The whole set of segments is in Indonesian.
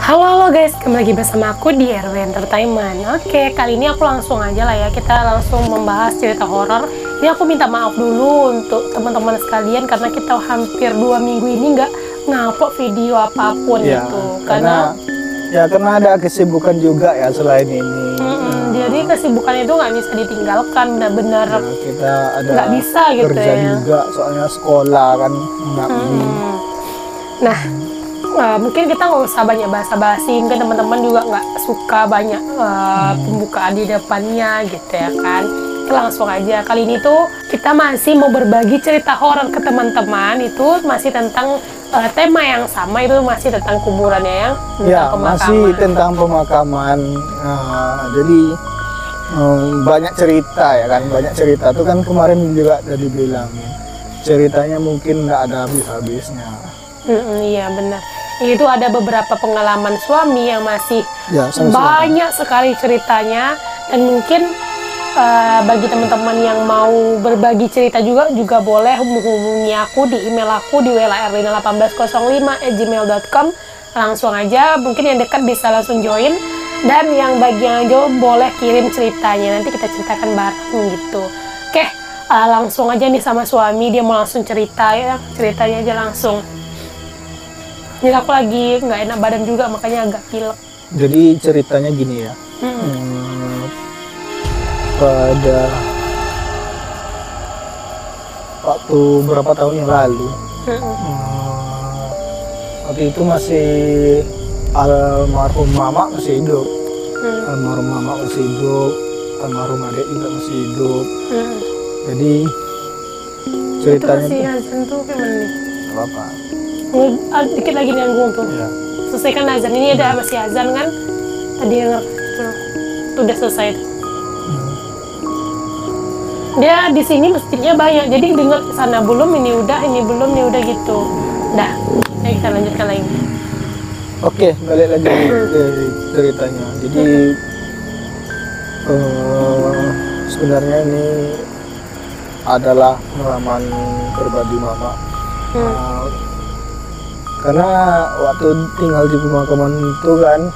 Halo guys, kembali lagi bersama aku di RW Entertainment. Oke, kali ini aku langsung aja lah ya, kita langsung membahas cerita horor. Ini aku minta maaf dulu untuk teman-teman sekalian karena kita hampir 2 minggu ini nggak ngupload video apapun Ya, gitu. Karena ada kesibukan juga ya selain ini. jadi kesibukan itu nggak bisa ditinggalkan, benar-benar Ya, kita ada nggak bisa gitu kerja ya. juga, soalnya sekolah kan nggak Nah, mungkin kita nggak usah banyak basa-basi, mungkin teman-teman juga nggak suka banyak pembukaan di depannya gitu ya kan. Kita langsung aja, kali ini tuh kita masih mau berbagi cerita horor ke teman-teman. Itu masih tentang tema yang sama, itu masih tentang kuburannya yang ya masih tentang pemakaman. Jadi banyak cerita ya kan, banyak cerita tuh kan kemarin juga udah dibilangin ceritanya mungkin nggak ada habis-habisnya. Iya benar. Itu ada beberapa pengalaman suami yang masih Ya, banyak sekali ceritanya, dan mungkin bagi teman-teman yang mau berbagi cerita juga boleh menghubungi aku di email aku di welaerlina1805@gmail.com. langsung aja, mungkin yang dekat bisa langsung join, dan yang bagi yang jauh boleh kirim ceritanya, nanti kita ceritakan bareng gitu. Oke, langsung aja nih sama suami, dia mau langsung cerita ya, ceritanya aja langsung. Jadi aku lagi nggak enak badan juga, makanya agak pilek. Jadi ceritanya gini ya. Pada waktu berapa tahun yang lalu, waktu itu masih almarhum mama masih hidup, almarhum mama masih hidup, almarhum adik juga masih hidup. Jadi ceritanya Itu masih azan tuh gimana nih? apa? Dikit lagi nanggung tuh. Ya. Selesaikan azan, ini ada masih azan kan? Tadi denger tuh udah selesai. Dia di sini mestinya banyak, jadi dengar sana belum, ini udah, ini belum, ini udah gitu. Udah, ya kita lanjutkan lagi. Oke, balik lagi dari ceritanya. Jadi sebenarnya ini adalah pengalaman pribadi mama. Karena waktu tinggal di pemakaman itu kan,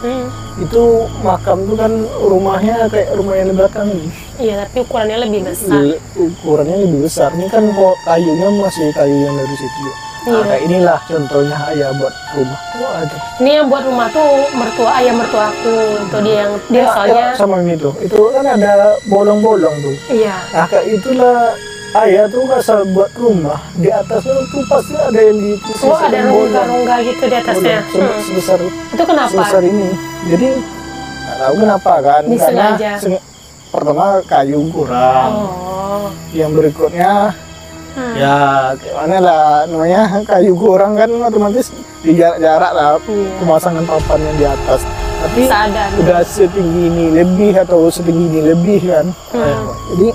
itu makam itu kan rumahnya kayak rumah yang di belakang ini. Iya, tapi ukurannya lebih besar. Ukurannya lebih besar. Ini kan kok kayunya masih kayu yang dari situ. Nah, kayak inilah contohnya ayah buat rumah. Waduh. Ini yang buat rumah tuh ayah mertua aku, untuk dia yang dia soalnya. Sama ini tuh. Itu kan ada bolong-bolong tuh. Iya. Nah, kayak itulah ayah tuh asal buat rumah. Di atasnya tuh pasti ada yang di Oh, ada rongga-rongga gitu di atasnya. Sebesar Itu kenapa? sebesar ini. Jadi nggak tahu kenapa kan? Disengaja. Karena pertama kayu kurang. Oh. Yang berikutnya ya kayak mana lah namanya, kayu kurang kan otomatis di jarak-jarak lah pemasangan papan yang di atas. Tapi Sadar. udah setinggi ini lebih atau setinggi ini lebih kan. Jadi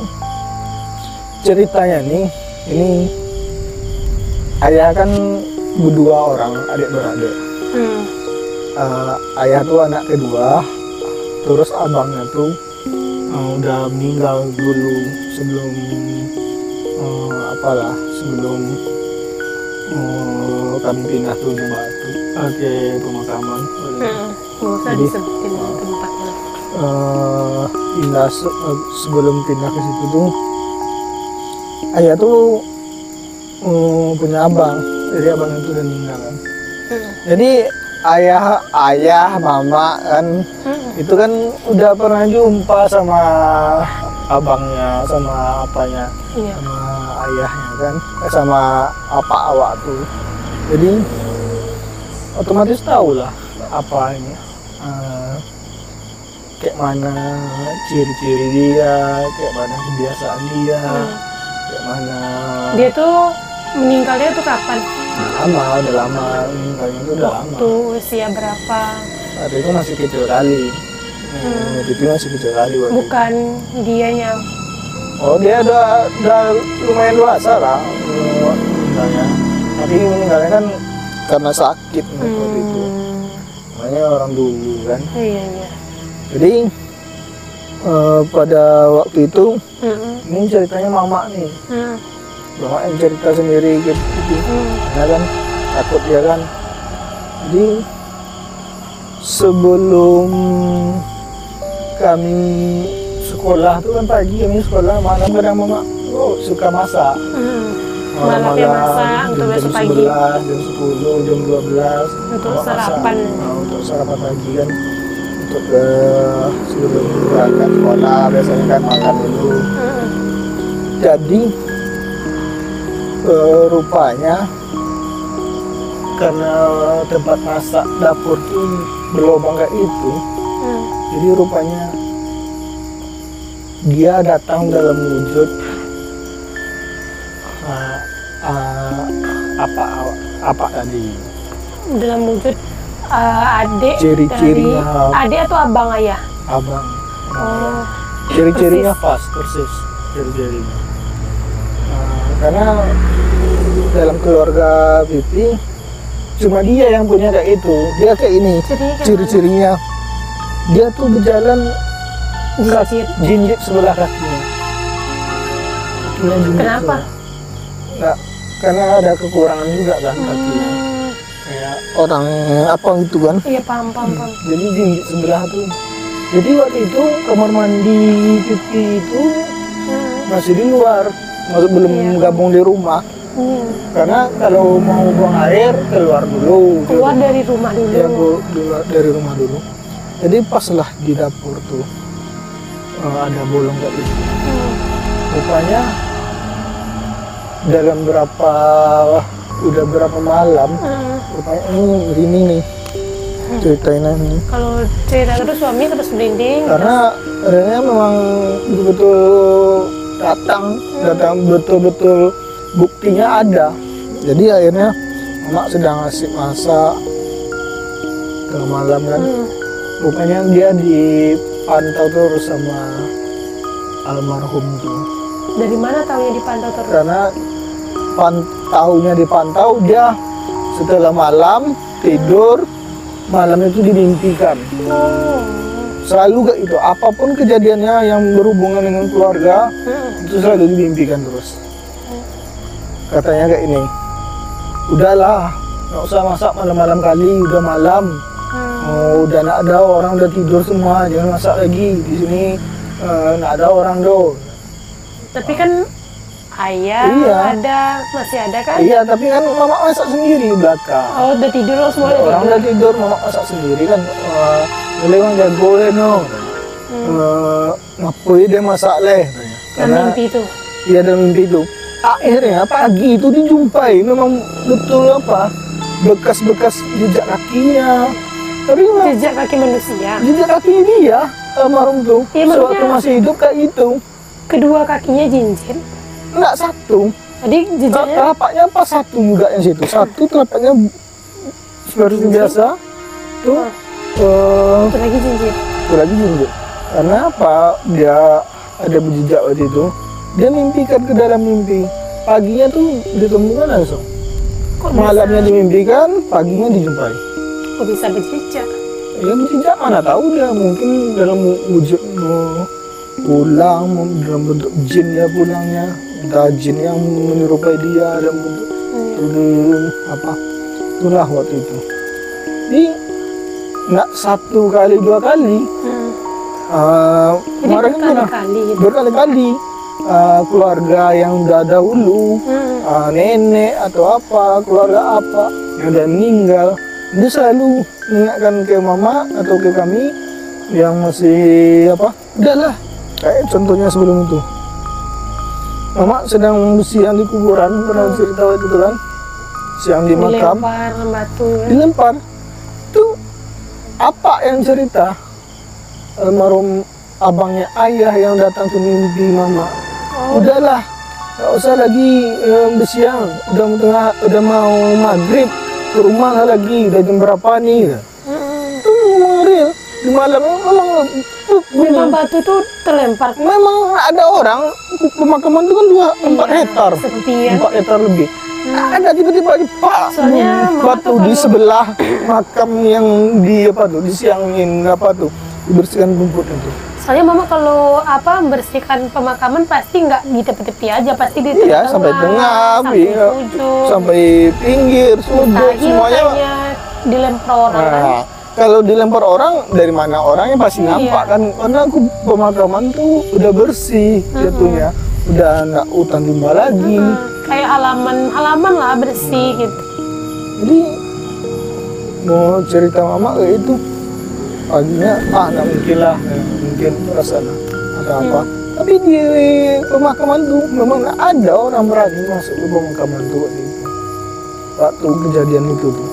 ceritanya nih, ini ayah kan berdua orang adik beradik. Ayah tuh anak kedua, terus abangnya tuh udah meninggal dulu sebelum sebelum kami pindah tuh di Batu ke pemakaman. Nggak usah disebutin tempatnya. Sebelum pindah ke situ tuh ayah tuh punya abang, jadi abang itu udah meninggal kan. Jadi ayah mama kan itu kan udah pernah jumpa sama abangnya, sama apanya, sama ayahnya kan, sama apa awak tuh. Jadi otomatis tahu lah apa ini, kayak mana ciri-ciri dia, kayak mana kebiasaan dia, kayak mana. Dia tuh meninggalnya tuh kapan? Udah lama meninggalnya itu udah lama. Tuh usia berapa? Waktu itu masih kecil kali. Waktu itu masih kecil kali. Bukan dianya. Oh, dia udah lumayan dewasa lah meninggalnya. Tapi meninggalnya kan karena sakit waktu itu. Makanya orang dulu kan. Iya. Jadi pada waktu itu ini ceritanya mama nih. Mama yang cerita sendiri gitu. Ya kan takut dia kan. Jadi sebelum kami sekolah tuh kan pagi kami sekolah, malam kadang mama suka masak. Malamnya masak untuk besok pagi. Jam 10, jam 12 Untuk mama sarapan. masak. Nah, untuk sarapan pagi kan, untuk sebelum berangkat sekolah biasanya kan makan dulu. Jadi rupanya karena tempat masak dapur tuh berlubang kayak itu, jadi rupanya dia datang dalam wujud apa tadi? Dalam wujud adik. Ciri-cirinya Adik atau abang ayah? abang. Oh. Ciri-cirinya pas persis ciri-cirinya. Karena dalam keluarga Pipi cuma dia yang punya kayak itu. Dia kayak ini. Ciri-cirinya dia tuh berjalan jinjit sebelah kakinya. Kenapa? Nggak, karena ada kekurangan juga kan kakinya. Kayak orang apa gitu kan. Iya, paham. Jadi jinjit sebelah tuh. Jadi waktu itu kamar mandi Pipi itu masih di luar, belum gabung di rumah. Karena kalau mau buang air keluar dulu. Keluar dari rumah dulu. Ya, keluar dari rumah dulu. Jadi pas lah di dapur tuh ada bolong kayak gitu. Rupanya dalam udah berapa malam, rupanya ini nih ceritain ini. Kalau cerita terus suami terus merinding. Karena adanya memang betul-betul datang betul-betul buktinya ada. Jadi akhirnya mama sedang asik masak tengah malam kan. Rupanya dia dipantau terus sama almarhum tuh. Dari mana tahunya dipantau terus? Karena dipantau dia setelah malam tidur, malam itu dimimpikan. Selalu gak itu, apapun kejadiannya yang berhubungan dengan keluarga itu selalu dimimpikan terus. Katanya kayak ini, udahlah, nggak usah masak malam-malam kali, udah malam. Udah nggak ada orang, udah tidur semua, jangan masak lagi di sini. Nggak ada orang do. Tapi kan ayah masih ada kan? Iya, tapi kan mama masak sendiri belakang. Oh, udah tidur loh semua. Orang udah tidur, mama masak sendiri kan. Boleh bang jago no. Ngapain dia masak leh? Karena mimpi itu. Iya, dalam mimpi itu. Akhirnya pagi itu dijumpai memang betul bekas-bekas jejak kakinya. Tapi jejak kaki manusia. Jejak kaki dia almarhum tuh. Ya, sewaktu masih hidup kayak itu. Kedua kakinya jinjit. Enggak satu. Jadi jejaknya telapaknya pas satu juga yang situ. Satu telapaknya seperti biasa. Tuh. Itu lagi jinjit. Itu lagi jinjit. Karena apa? Dia ada berjejak waktu itu. Dia mimpikan ke dalam mimpi. Paginya tuh ditemukan langsung. Malamnya dimimpikan, paginya dijumpai. Kok bisa berjejak? Ya berjejak mana tahu dia, mungkin dalam wujud pulang, dalam bentuk jin ya pulangnya. Entah jin yang menyerupai dia dalam bentuk itulah waktu itu. Jadi nggak satu kali dua kali. Jadi berkali-kali. Keluarga yang udah dahulu, nenek atau apa, keluarga apa yang udah meninggal, dia selalu mengingatkan ke mama atau ke kami yang masih udahlah, kayak contohnya sebelum itu. Mama sedang siang di kuburan, pernah cerita waktu itu kan, siang di makam, dilempar batu. Dilempar, tuh apa yang cerita almarhum abangnya ayah yang datang ke mimpi mama. Udahlah, nggak usah lagi bersiang, udah mau maghrib, ke rumah lah lagi, udah jam berapa nih? Itu memang real, di malamnya memang batu itu terlempar. Memang ada orang, pemakaman itu kan 4 hektar, 4 hektar lebih. Ada tiba-tiba batu di sebelah makam yang di siangin dibersihkan rumput itu. Soalnya mama kalau membersihkan pemakaman pasti nggak di tepi-tepi aja, pasti di tengah, sampai tengah, sampai ujung, sampai pinggir, sudut, semuanya dilempar orang kan. kalau dilempar orang, dari mana orangnya pasti nampak kan, karena aku pemakaman tuh udah bersih jatuhnya, udah nggak hutan rimba lagi. Kayak halaman lah bersih gitu. Jadi mau cerita mama kayak itu paginya nggak mungkin lah, mungkin perasaan atau apa. Tapi di pemakaman tuh memang nggak ada orang berani masuk ke pemakaman tuh waktu kejadian itu tuh.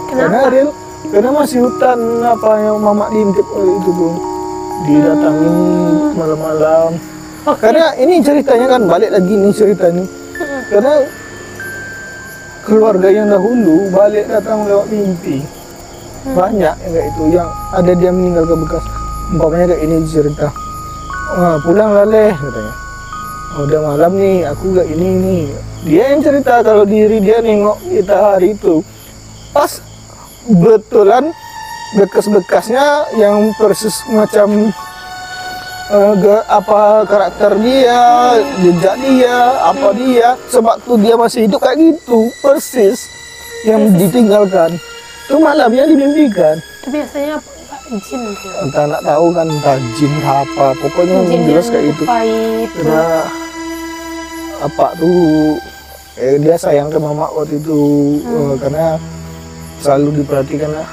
Kenapa? Karena masih hutan apa yang mama diintip itu tuh, didatangin malam-malam. Karena ini ceritanya kan balik lagi nih ceritanya. Karena keluarga yang dahulu balik datang lewat mimpi. Banyak yang kayak itu, yang ada dia meninggalkan bekas. Umpamanya kayak ini cerita. Pulang lah leh katanya. Udah malam nih, aku gak ini nih. Dia yang cerita kalau diri dia nengok kita hari itu. Pas betulan bekas-bekasnya yang persis macam apa karakter dia, jejak dia, apa dia, sewaktu dia masih hidup kayak gitu, persis yang ditinggalkan. Itu malamnya dimimpikan. Itu biasanya apa? Jin gitu. Entah nggak tahu kan, entah jin apa, pokoknya yang jelas kayak itu. Karena apa tuh, dia sayang ke mama waktu itu, karena selalu diperhatikan lah,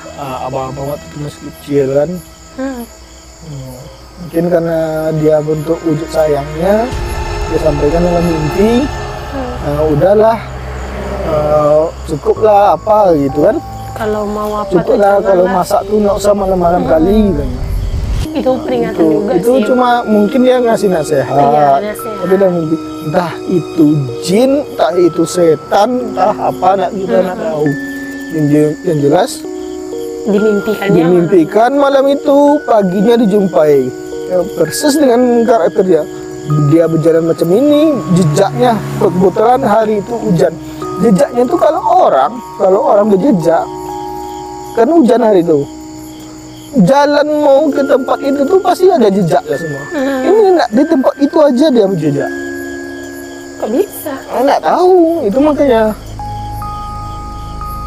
abang-abang waktu itu masih kecil kan. Mungkin karena dia bentuk wujud sayangnya, dia sampaikan dalam mimpi, udahlah, cukuplah apa gitu kan. Kalau mau apa Cukuplah kalau masak tuh nggak usah malam-malam kali. Itu peringatan juga itu sih. cuma mungkin dia ngasih nasihat. Iya, nasihat. Tapi dalam mimpi, entah itu jin, entah itu setan, entah apa, kita nggak tahu. Yang jelas dimimpikan malam itu, paginya dijumpai. Persis dengan karakter dia. Dia berjalan macam ini, jejaknya kebetulan hari itu hujan. Jejaknya itu kalau orang berjejak, kan hujan hari itu. Jalan mau ke tempat itu tuh pasti ada jejaknya semua. Ini enggak, di tempat itu aja dia berjejak. Kok bisa? Enggak tahu, itu makanya.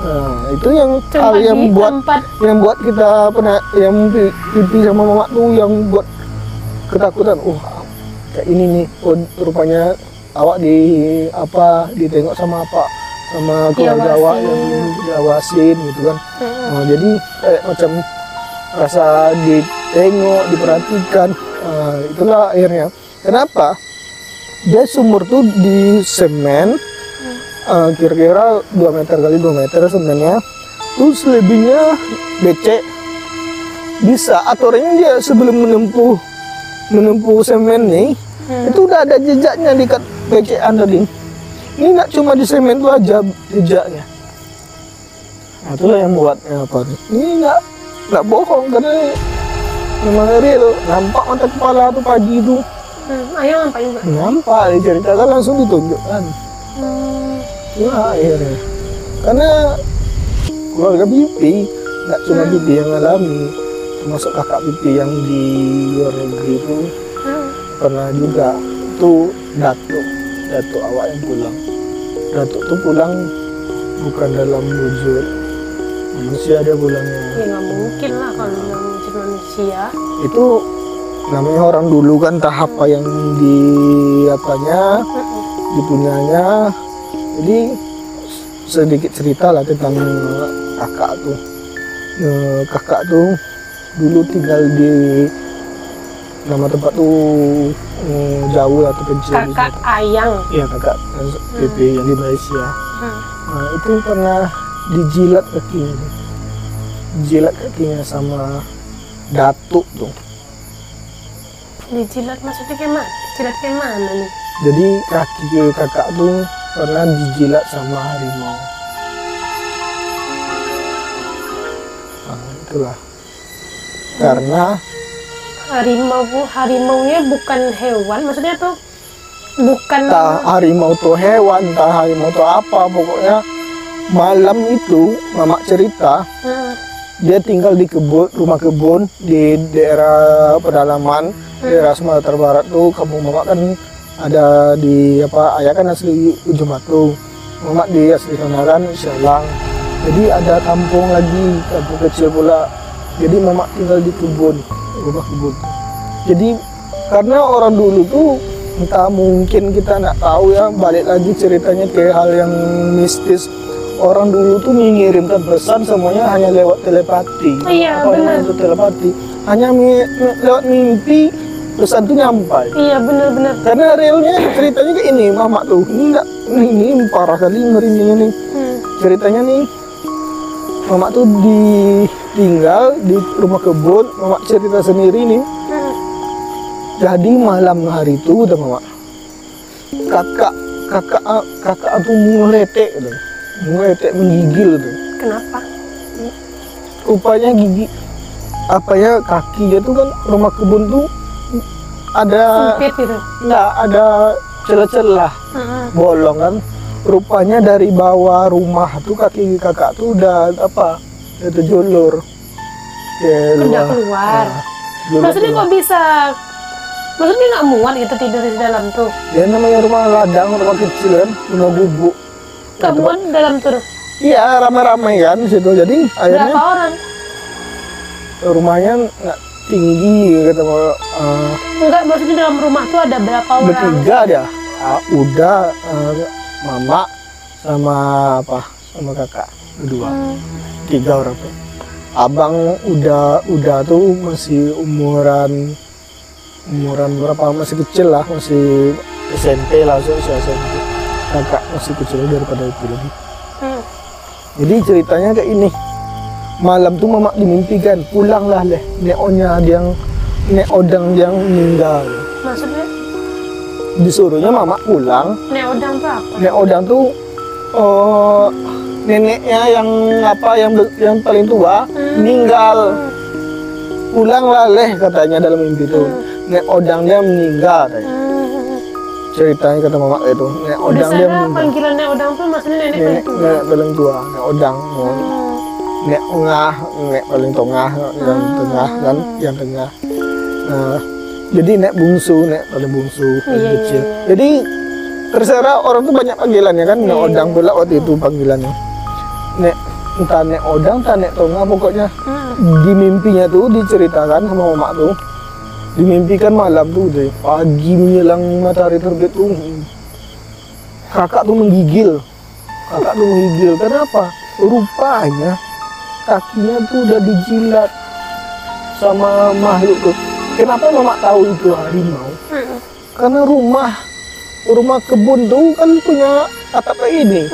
Nah, itu yang hal yang buat kita pernah yang pipi sama mama tuh yang buat ketakutan. Kayak ini nih, rupanya awak ditengok sama keluarga awak yang diawasin gitu kan. Jadi kayak macam rasa ditengok, diperhatikan. Itulah akhirnya. Kenapa? Dia sumur tuh di semen, kira-kira 2 meter kali 2 meter sebenarnya. Terus selebihnya becek. Bisa aturannya dia sebelum menempuh semen nih, itu udah ada jejaknya di becekan tadi. Ini nggak cuma di semen itu aja jejaknya. Nah, itulah yang buatnya apa nih? Ini nggak bohong, karena memang real. Nampak mata kepala tuh pagi itu. Ayah nampak juga. Nampak, diceritakan langsung ditunjukkan. Nah, akhirnya. Karena keluarga Pipi nggak cuma Pipi yang alami, termasuk kakak Pipi yang di luar negeri itu pernah juga. Itu Datuk awak yang pulang. Datuk tuh pulang bukan dalam wujud manusia, dia pulangnya. Ya nggak mungkin lah kalau dalam wujud manusia. Itu namanya orang dulu kan, tahap apa yang dipunyanya. Jadi sedikit cerita lah tentang kakak tuh. Kakak tuh dulu tinggal di nama tempat tuh jauh atau kecil. Kakak Ayang. Iya, kakak Pipi yang di Malaysia. Nah, itu pernah dijilat kakinya sama datuk tuh. Dijilat maksudnya kayak mana? Jilat kayak mana nih? Jadi kaki kakak tuh pernah dijilat sama harimau. Nah, itulah. Karena harimaunya bukan hewan, maksudnya tuh bukan. entah harimau tuh hewan, entah harimau tuh apa, pokoknya malam itu mama cerita dia tinggal di rumah kebun di daerah pedalaman, daerah Sumatera Barat tuh. Kampung mama kan ada di ayah kan asli Ujung Batu, mama di asli sana kan Selang. Jadi ada kampung kecil pula Jadi mama tinggal di kebun, rumah kebun. Jadi karena orang dulu tuh entah mungkin kita nggak tahu ya, balik lagi ceritanya ke hal yang mistis. Orang dulu tuh mengirimkan pesan semuanya hanya lewat telepati. Iya, Apa benar. namanya itu telepati? Hanya lewat mimpi pesan tuh nyampai. Iya, benar-benar. Karena realnya ceritanya kayak ini, mama tuh ini parah kali merindingnya nih. Ceritanya nih, mama tuh ditinggal di rumah kebun, mama cerita sendiri nih. Jadi malam hari itu udah mama, kakak tuh meletek tuh. Meletek menggigil tuh. Kenapa? Rupanya gigi apa ya, kakinya tuh kan rumah kebun tuh ada Sempit gitu. nggak ada celah-celah bolong kan. Rupanya dari bawah rumah tuh kaki kakak tuh udah apa, udah terjulur Udah keluar. Maksudnya kok bisa? Maksudnya nggak muat gitu tidur di dalam tuh? Ya namanya rumah ladang, rumah kecil kan, rumah gubuk. Nggak muat di dalam tuh? Iya, ramai-ramai kan di situ. Jadi Berapa akhirnya orang? rumahnya nggak tinggi kata Enggak, maksudnya dalam rumah tuh ada berapa orang? bertiga dia. Udah mama sama sama kakak berdua. 3 orang tuh. Abang udah tuh masih umuran berapa, masih kecil lah, masih SMP lah, masih SMP. Kakak masih kecil daripada itu lagi. Jadi ceritanya kayak ini. Malam tuh mama dimimpikan, pulanglah leh, nek odang yang meninggal. Maksudnya? Disuruhnya mama pulang. Neodang tuh apa? Nek odang tuh neneknya yang paling tua meninggal. Pulanglah leh katanya dalam mimpi itu. Nek odang dia meninggal katanya. Ceritanya kata mama itu, nek odang dia Biasanya meninggal. panggilan neodang tuh maksudnya nenek Nenek paling tua. nenek paling tua, nek odang. Nek ngah, nek paling tengah, yang tengah kan, yang tengah. Nah, jadi nek bungsu, nek paling bungsu, paling Iya, kecil. iya. Jadi terserah orang tuh banyak panggilannya kan, nek odang pula waktu itu panggilannya. Nek entah nek odang, entah nek tengah, pokoknya di mimpinya tuh diceritakan sama mama tuh. Dimimpikan malam tuh deh, pagi menjelang matahari terbit tuh kakak tuh menggigil. Kenapa? Rupanya kakinya tuh udah dijilat sama makhluk tuh. Kenapa mama tahu itu harimau? Karena rumah kebun tuh kan punya atap kayak ini.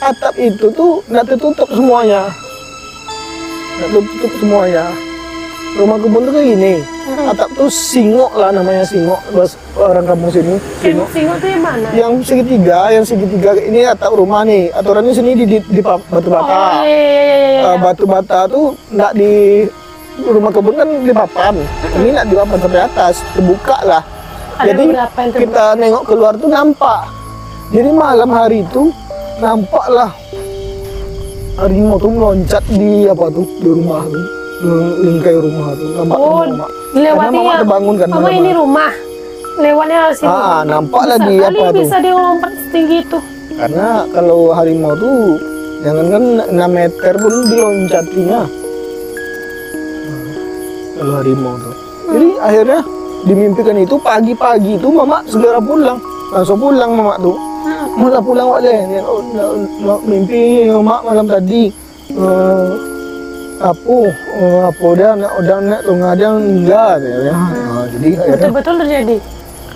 Atap itu tuh nggak tertutup semuanya. Rumah kebun tuh kayak gini. Atap tuh singok lah, namanya singok. Orang kampung sini. Singok tuh yang mana? Yang segitiga ini atap rumah nih. Aturannya sini di batu bata. Oh, iya. Batu bata tuh nggak di rumah kebun kan di papan. Ini nggak di papan sampai atas, terbuka lah. Ada Jadi beberapa yang terbuka. kita nengok keluar tuh nampak. Jadi malam hari itu nampak lah harimau tuh meloncat di rumah tuh, lingkai rumah tuh. Nampak Oh, mama. dilewati Karena mama ya. terbangun kan. Mama malam. ini rumah. Lewatnya harus ini. Nampak Bisa lagi kali apa tuh? bisa dia lompat setinggi itu. Karena kalau harimau tuh jangankan 6 meter pun diloncatinya. Kalau harimau tuh. Jadi akhirnya dimimpikan itu pagi-pagi itu mama segera pulang. Langsung pulang mama tuh. Mula pulang aja. Mimpi mama malam tadi. Apa udah nak tengah dia enggak ya. Jadi akhirnya Betul-betul terjadi.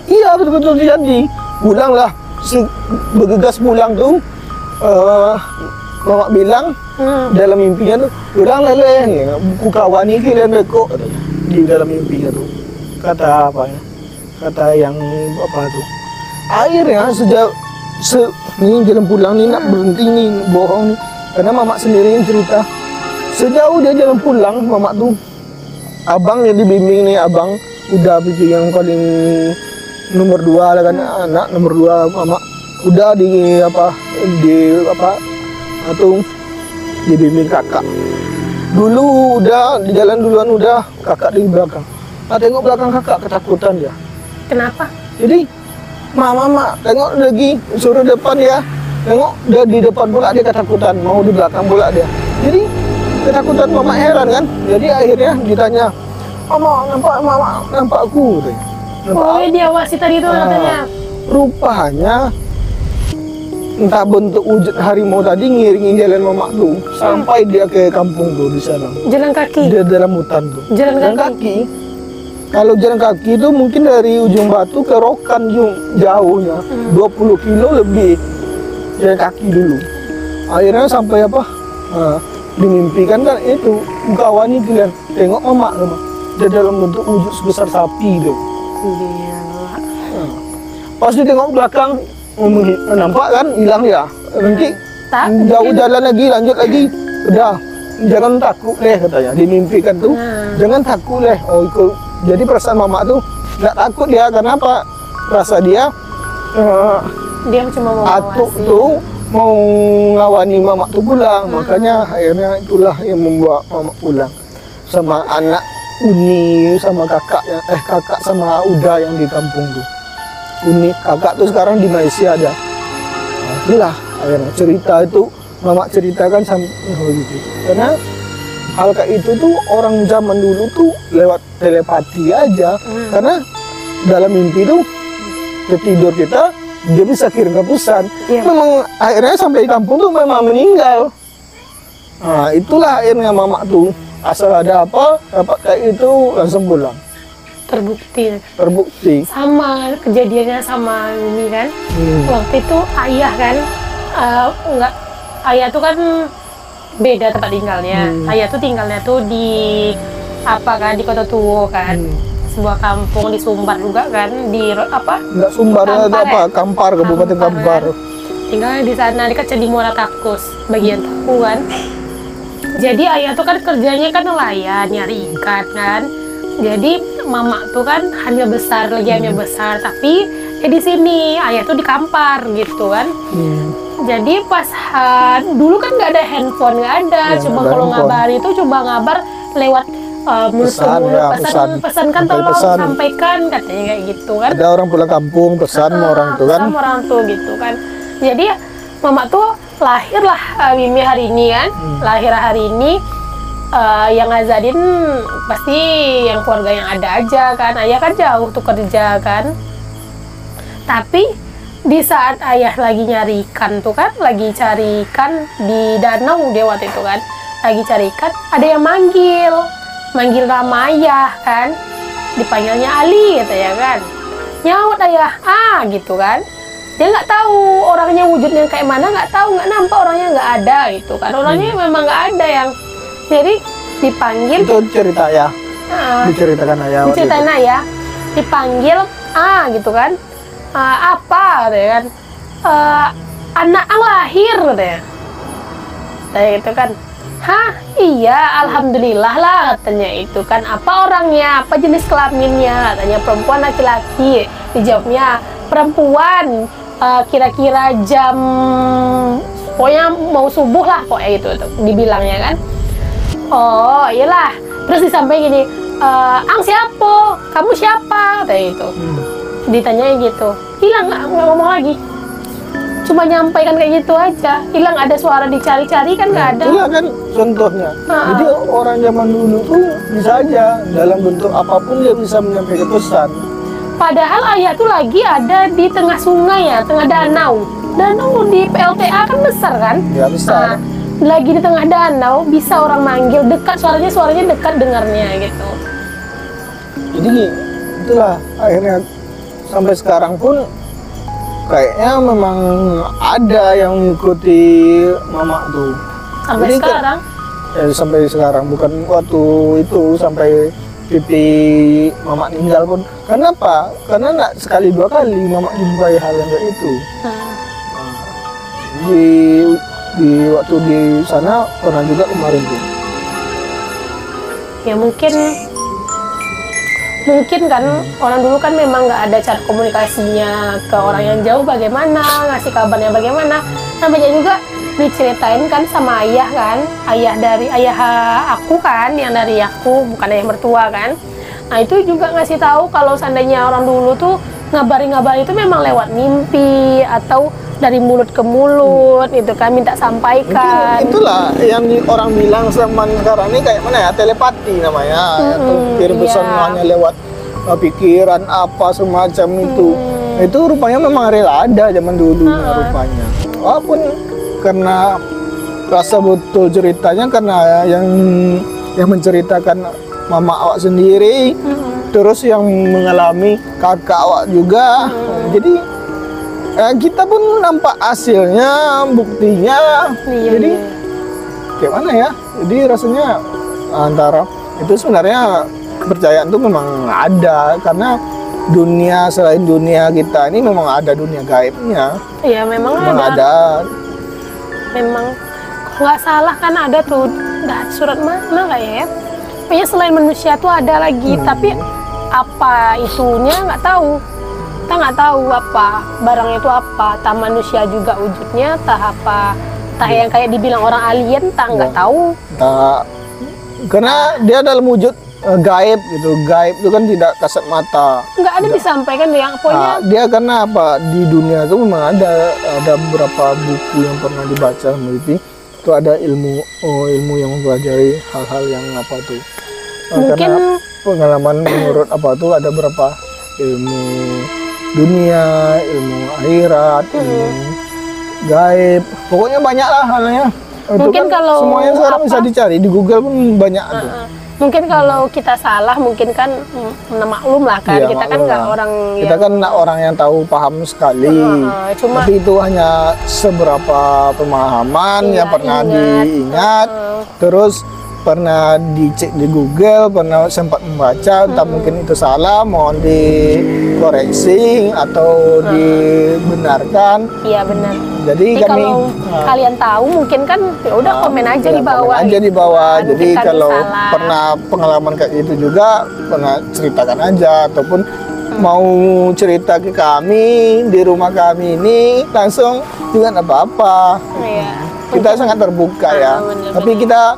iya betul-betul terjadi. Pulanglah, bergegas pulang tuh. Mama bilang dalam mimpinya tuh, pulang leleh, buku kawan ini kalian beko di dalam mimpinya tuh. Kata apa ya? Kata yang apa tuh? Akhirnya nih jalan pulang nih nak berhenti nih bohong nih. Karena mama sendiri yang cerita. Sejauh dia jalan pulang, mama tuh abang yang dibimbing nih, abang udah pipi yang paling nomor 2 lah kan, anak nomor 2 mama udah atau dibimbing kakak. Dulu udah di jalan duluan, udah kakak di belakang. Tengok belakang kakak ketakutan dia. Kenapa? Jadi mama tengok lagi suruh depan ya, tengok udah di depan pula dia ketakutan, mau di belakang pula dia. Jadi ketakutan mama heran kan. Jadi akhirnya ditanya, mama nampak aku katanya. Oh, dia wasi tadi itu katanya. Rupanya entah bentuk wujud harimau tadi ngiringin jalan mama tuh sampai dia ke kampung tuh di sana. Jalan kaki. Dia dalam hutan tuh. Jalan kaki. Kalau jalan kaki itu mungkin dari ujung Batu ke Rokan jauhnya 20 kilo lebih jalan kaki dulu. Akhirnya sampai apa? Nah, dimimpikan kan itu kawan itu kan tengok mama dia dalam bentuk wujud sebesar sapi tuh. Gila. Pas dia tengok belakang, nampak kan hilang ya. Nanti jauh jalan lagi, lanjut lagi. Udah, jangan takut deh katanya. Dimimpikan tuh, jangan takut deh. Oh, ikut. Jadi perasaan mama tuh nggak takut dia. Karena apa? Rasa dia dia cuma mau atuk tuh mau ngawani mama tuh pulang. Makanya akhirnya itulah yang membawa mama pulang sama anak Uni sama kakak sama Uda yang di kampung tuh. Uni kakak tuh sekarang di Malaysia ada. Nah, itulah akhirnya cerita itu mama ceritakan sampai gitu. Karena hal kayak itu tuh orang zaman dulu tuh lewat telepati aja. Karena dalam mimpi tuh ketidur kita dia bisa kirim ke pesan. Memang akhirnya sampai di kampung tuh memang meninggal. Nah itulah akhirnya mama tuh asal ada apa dapat kayak itu langsung pulang. Terbukti sama kejadiannya sama Umi kan. Waktu itu ayah kan ayah tuh kan beda tempat tinggalnya. Ayah tuh tinggalnya tuh di apa kan di Kota Tuo kan, sebuah kampung di Sumbar juga kan, di apa enggak Sumbar ada apa Kampar, Kabupaten Kampar kan? Tinggal di sana dekat Candi Muara Takus bagian Taku kan. Jadi ayah tuh kan kerjanya kan nelayan nyari ikan kan. Jadi mama tuh kan hamil besar, tapi di sini ayah tuh di Kampar gitu kan. Jadi pas dulu kan nggak ada handphone, nggak ada. Ya, coba kalau ngabar itu coba ngabar lewat mulut ke mulut, pesan kan tolong sampaikan katanya kayak gitu kan. Ada orang pulang kampung pesan sama orang tuh kan. Sama orang tuh gitu kan. Jadi mama tuh lahirlah Mimi hari ini kan, lahir hari ini. Yang ngajarin pasti yang keluarga yang ada aja kan. Ayah kan jauh tuh kerja kan. Tapi di saat ayah lagi nyari ikan tuh kan, lagi cari ikan di danau dia waktu itu kan, lagi cari ikan, ada yang manggil nama ayah kan, dipanggilnya Ali gitu ya kan, nyaut ayah gitu kan. Dia nggak tahu orangnya wujudnya kayak mana, nggak tahu, nggak nampak orangnya, nggak ada gitu kan, orangnya memang nggak ada yang. Jadi dipanggil itu cerita ya, diceritakan ayah. Diceritain ayah, dipanggil gitu kan, apa gitu kan, anak lahir gitu ya, kayak gitu kan. Hah, iya, alhamdulillah lah katanya itu kan. Apa orangnya, apa jenis kelaminnya, katanya perempuan laki-laki. Dijawabnya perempuan, kira-kira jam pokoknya mau subuh lah pokoknya gitu tuh dibilangnya kan. Oh iyalah, terus disampaikan gini, Ang siapa, kamu siapa, kayak gitu. Ditanya gitu, hilang, nggak ngomong lagi, cuma nyampaikan kayak gitu aja, hilang. Ada suara dicari-cari kan nggak ada. Itulah kan contohnya. Jadi orang zaman dulu tuh bisa aja dalam bentuk apapun dia bisa menyampaikan pesan. Padahal ayah tuh lagi ada di tengah sungai ya, tengah danau di PLTA kan besar kan? Ya besar. Lagi di tengah danau bisa orang manggil dekat, suaranya dekat dengarnya gitu. Jadi itulah akhirnya sampai sekarang pun kayaknya memang ada yang mengikuti mama tuh. Sampai jadi sekarang? Sampai sekarang, bukan waktu itu sampai pipi mama meninggal pun. Kenapa? Karena nggak sekali dua kali mama jumpai hal yang kayak itu. Di waktu di sana pernah juga kemarin tuh. Ya mungkin kan orang dulu kan memang nggak ada cara komunikasinya ke orang yang jauh bagaimana, ngasih kabarnya bagaimana. Nah banyak juga diceritain kan sama ayah kan, ayah aku kan, yang dari aku, bukan ayah mertua kan. Nah itu juga ngasih tahu kalau seandainya orang dulu tuh ngabari itu memang lewat mimpi atau dari mulut ke mulut gitu kan, minta sampaikan. Mungkin itulah yang orang bilang zaman sekarang ini kayak mana ya, telepati namanya. Atau kirim pesan hanya lewat pikiran apa semacam itu. Itu rupanya memang rela ada zaman dulu rupanya. Walaupun karena rasa betul ceritanya, karena yang menceritakan mama awak sendiri, terus yang mengalami kakak awak juga. Jadi kita pun nampak hasilnya, buktinya. Jadi kayak mana ya? Jadi rasanya antara itu sebenarnya kepercayaan itu memang ada, karena dunia selain dunia kita ini memang ada dunia gaibnya. Iya, memang ada. Memang kalau nggak salah kan ada tuh surat mana kayak ya. Pokoknya selain manusia tuh ada lagi, tapi apa itunya nggak tahu. Kita nggak tahu apa barangnya itu apa. Entah manusia juga wujudnya, entah apa, entah yang kayak dibilang orang alien, entah nggak tahu. Karena dia dalam wujud gaib gitu. Gaib itu kan tidak kasat mata. Nggak ada disampaikan yang pokoknya. Dia karena apa, di dunia itu memang ada beberapa buku yang pernah dibaca meneliti. Itu ada ilmu yang mempelajari hal-hal yang apa tuh. Mungkin karena pengalaman menurut apa tuh ada berapa ilmu dunia, ilmu akhirat, ilmu gaib. Pokoknya banyak lah halnya. Mungkin kan kalau semuanya sekarang bisa dicari di Google pun banyak tuh. Mungkin kalau kita salah, mungkin kan maklum lah kan. Kita kan nggak orang kita kan orang yang tahu paham sekali. Tapi itu hanya seberapa pemahaman yang pernah diingat, terus pernah dicek di Google, pernah sempat membaca, entah mungkin itu salah, mohon dikoreksi atau dibenarkan. Iya benar. Jadi kalau kalian tahu mungkin kan ya udah komen aja di bawah. Komen aja di bawah. Jadi kalau salah. pernah pengalaman kayak gitu juga, pernah ceritakan aja, ataupun mau cerita ke kami di rumah kami ini langsung juga nggak apa-apa. Iya. Kita sangat terbuka ya. Tapi kita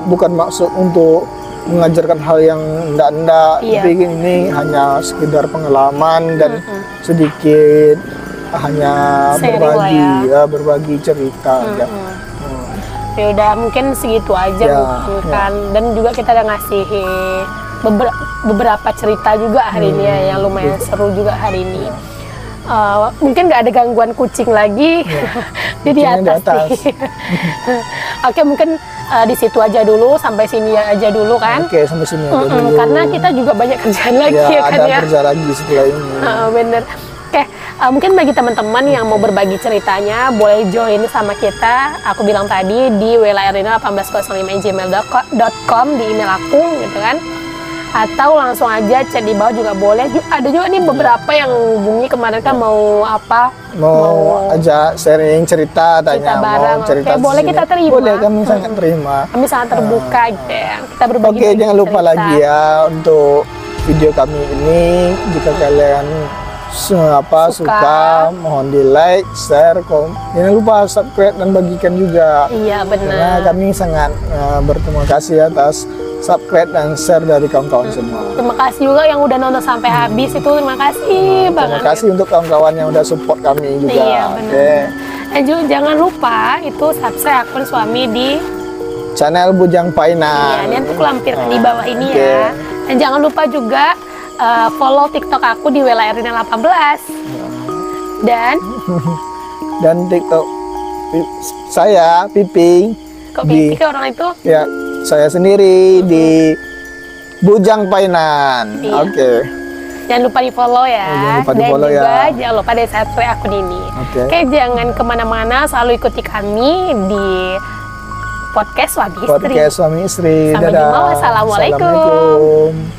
bukan maksud untuk mengajarkan hal yang enggak-enggak, tapi ini hanya sekedar pengalaman dan sedikit hanya berbagi cerita aja. Ya udah mungkin segitu aja kan. Dan juga kita udah ngasih beberapa cerita juga hari ini ya, yang lumayan seru juga hari ini. Mungkin nggak ada gangguan kucing lagi. Dia di atas. Oke, mungkin di situ aja dulu, sampai sini aja dulu kan. Oke, sampai sini aja dulu. Karena kita juga banyak kerjaan lagi ya kan ya. Ada kerja lagi setelah ini. Bener. Oke, mungkin bagi teman-teman yang mau berbagi ceritanya, boleh join sama kita. Aku bilang tadi di welairina1805@gmail.com, di email aku gitu kan. Atau langsung aja chat di bawah juga boleh. Ada juga nih beberapa yang hubungi kemarin kan mau apa? Mau aja sharing cerita, tanya bareng. mau cerita. Oke, boleh kita terima. Boleh, kami sangat terima. Kami sangat terbuka gitu ya. Kita berbagi. Oke, jangan lupa cerita lagi ya untuk video kami ini, jika kalian suka, mohon di like, share, jangan lupa subscribe dan bagikan juga. Iya benar. Karena kami sangat berterima kasih atas subscribe dan share dari kawan-kawan semua. Terima kasih juga yang udah nonton sampai habis itu, terima kasih banget. Terima kasih untuk kawan-kawan yang udah support kami juga. Iya benar. Dan juga jangan lupa itu subscribe akun suami di channel Bujang Painan. Iya, nanti aku lampir di bawah ini ya. Dan jangan lupa juga follow TikTok aku di welairina18. Dan TikTok saya Pipi. Kok Pipi orang itu? Ya, saya sendiri di Bujang Painan. Iya. Oke. Jangan lupa di follow ya. Jangan lupa di dan follow juga ya. jangan lupa di subscribe akun ini. Oke, jangan kemana-mana, selalu ikuti kami di podcast Suami Istri. Podcast Suami Istri. Sampai Dadah. jumpa. Wassalamualaikum. Assalamualaikum.